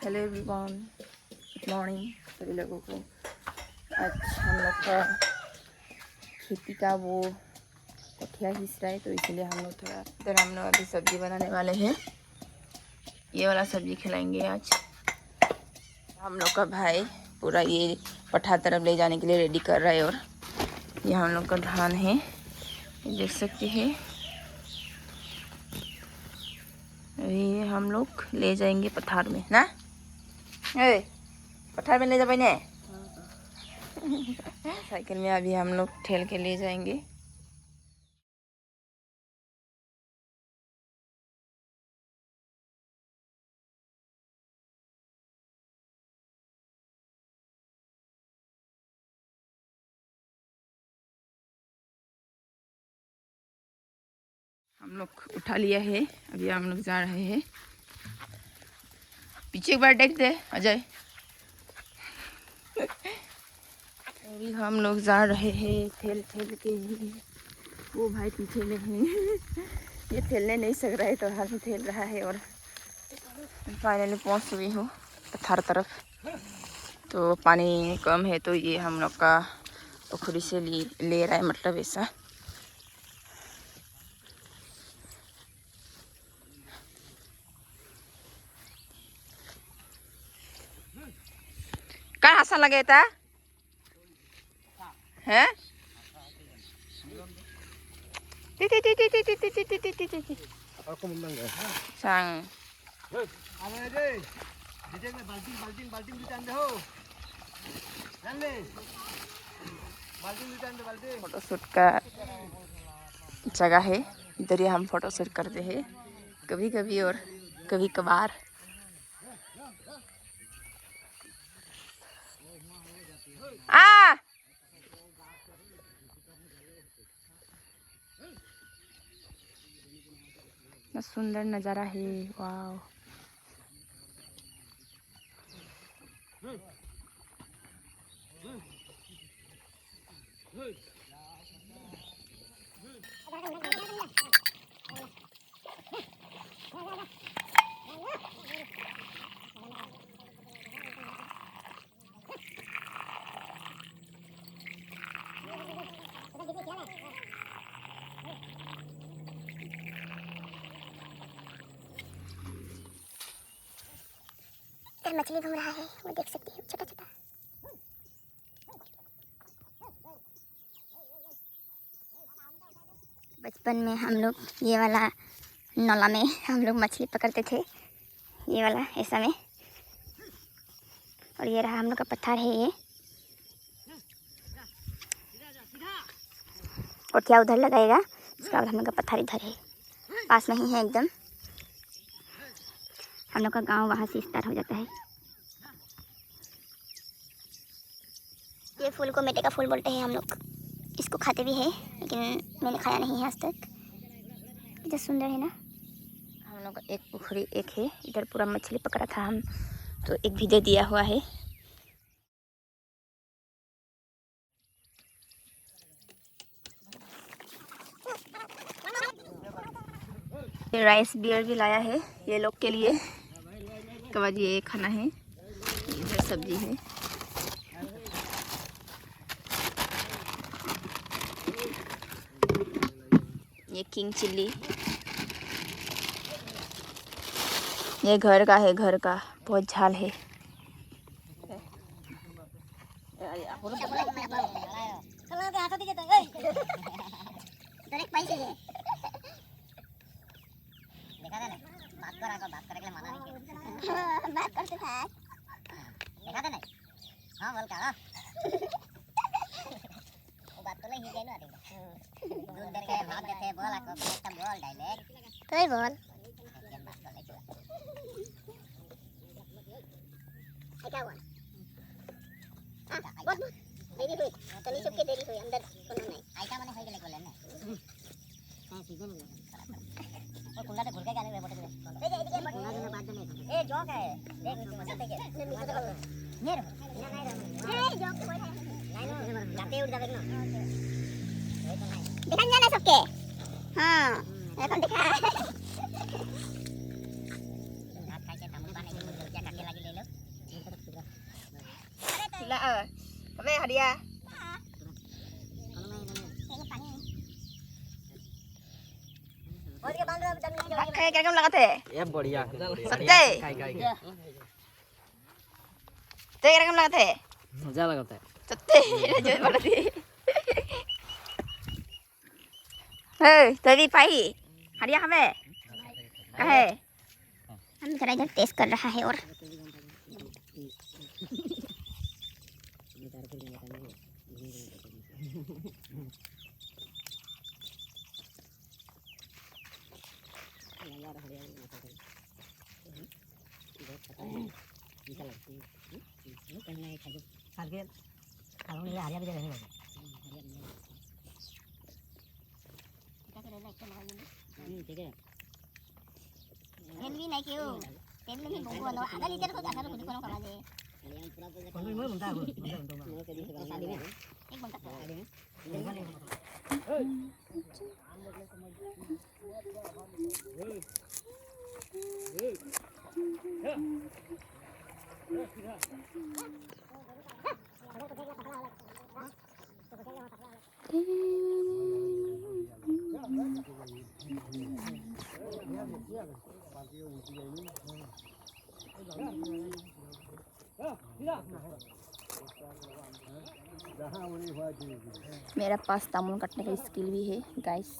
Hello everyone, good morning सभी लोगों को। आज हम लोग का खेती का वो कठिया घिस रहा है, तो इसलिए हम लोग थोड़ा इधर हम लोग अभी सब्जी बनाने वाले हैं। ये वाला सब्जी खिलाएंगे आज। हम लोग का भाई पूरा ये पठार तरफ ले जाने के लिए रेडी कर रहा है। और ये हम लोग का धान है, देख सकते हैं। ये हम लोग ले जाएंगे पठार में ना। पठार में ले जा ने साइकिल में अभी हम लोग ठेल के ले जाएंगे। हम लोग उठा लिया है, अभी हम लोग जा रहे हैं। पीछे एक बार देख दे अजय। अभी हम लोग जा रहे हैं ठेल ठेल के। वो भाई पीछे में है। ये ठेलने नहीं सक रहा है तो हाथ में ठेल रहा है। और फाइनली पहुंच हुई हूँ पत्थर तरफ। तो पानी कम है तो ये हम लोग का पोखरी से ले रहा है, मतलब ऐसा। क्या हंसा लगे था है? sang फोटोशूट का जगह है, इधर ही हम फोटो शूट करते हैं कभी कभी और कभी कभार। सुंदर नज़ारा है, वाव। मछली घूम रहा है, वो देख सकते हैं, छोटा छोटा। बचपन में हम लोग ये वाला नौला में हम लोग मछली पकड़ते थे, ये वाला ऐसा में। और ये रहा हम लोग का पत्थर है। ये कोठिया उधर लगाएगा, उसके बाद हम लोग का पत्थर इधर है, पास में ही है एकदम। हम लोग का गांव वहाँ से स्टार्ट हो जाता है। ये फूल को मेटे का फूल बोलते हैं हम लोग। इसको खाते भी हैं, लेकिन मैंने खाया नहीं है आज तक। कितना सुंदर है ना। हम लोग का एक पोखरी एक है, इधर पूरा मछली पकड़ा था हम, तो एक भी दे दिया हुआ है। राइस बियर भी लाया है ये लोग के लिए। उसके बाद ये खाना है, इधर सब्जी है। ये किंग चिल्ली, ये घर का है, घर का बहुत झाल है। बात करते थे, देखा था नहीं? हाँ बोल क्या? वो बात तो नहीं है ना। दूध देर के भाग देते हैं, बोल आपको एक बोल डायरेक्ट तो ही बोल। क्या हुआ? बोल देरी हुई तो नहीं, सबके देरी हुई, अंदर कोनो नहीं आइटा माने होई गेले बोले ना। हां सीजन में वो कुंडा से घुर के आने बोटे ए एदिके कुंडा ने बात नहीं ए जोक है देख मस्त है के नेर ए जोक बोल है नहीं नो जाते उड़ जावे ना दिखान जाना सबके। हां এখন दिखा भात खाई के तमन बाने क्या काके लगी ले लो Ada Kabe hadiah. Pakai kira kamu lakat ये बढ़िया सच्चे ते kira kamu lakat मजा लगता है सच्चे जो बड़ा थी तभी पाई हरिया हमें कहे हम जरा इधर टेस्ट कर रहा है और भी नहीं क्यों तेल में भी भूगो नो आधा लीटर को आधा खुद को नो कमा दे एक बनता मेरा पास तामुन काटने का स्किल भी है गाइस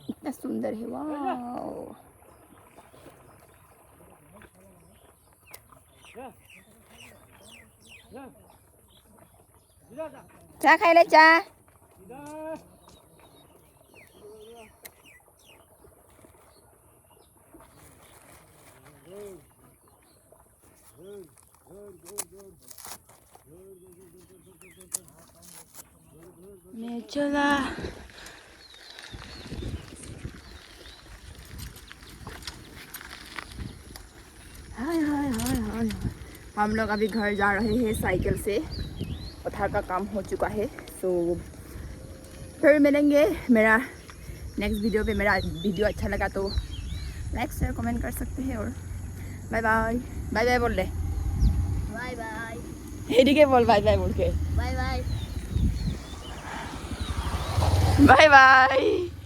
इतना सुंदर है वाओ चा खाई ले चा मैं चला हाय हाय हाय हाय हम लोग अभी घर जा रहे हैं साइकिल से पत्थर का काम हो चुका है तो फिर मिलेंगे मेरा नेक्स्ट वीडियो पे मेरा वीडियो अच्छा लगा तो लाइक शेयर कमेंट कर सकते हैं और बाय बाय बाय बाय बोल रहे बाय बाय हेडी के बोल बाय बाय बोल के बाय बाय बाय बाय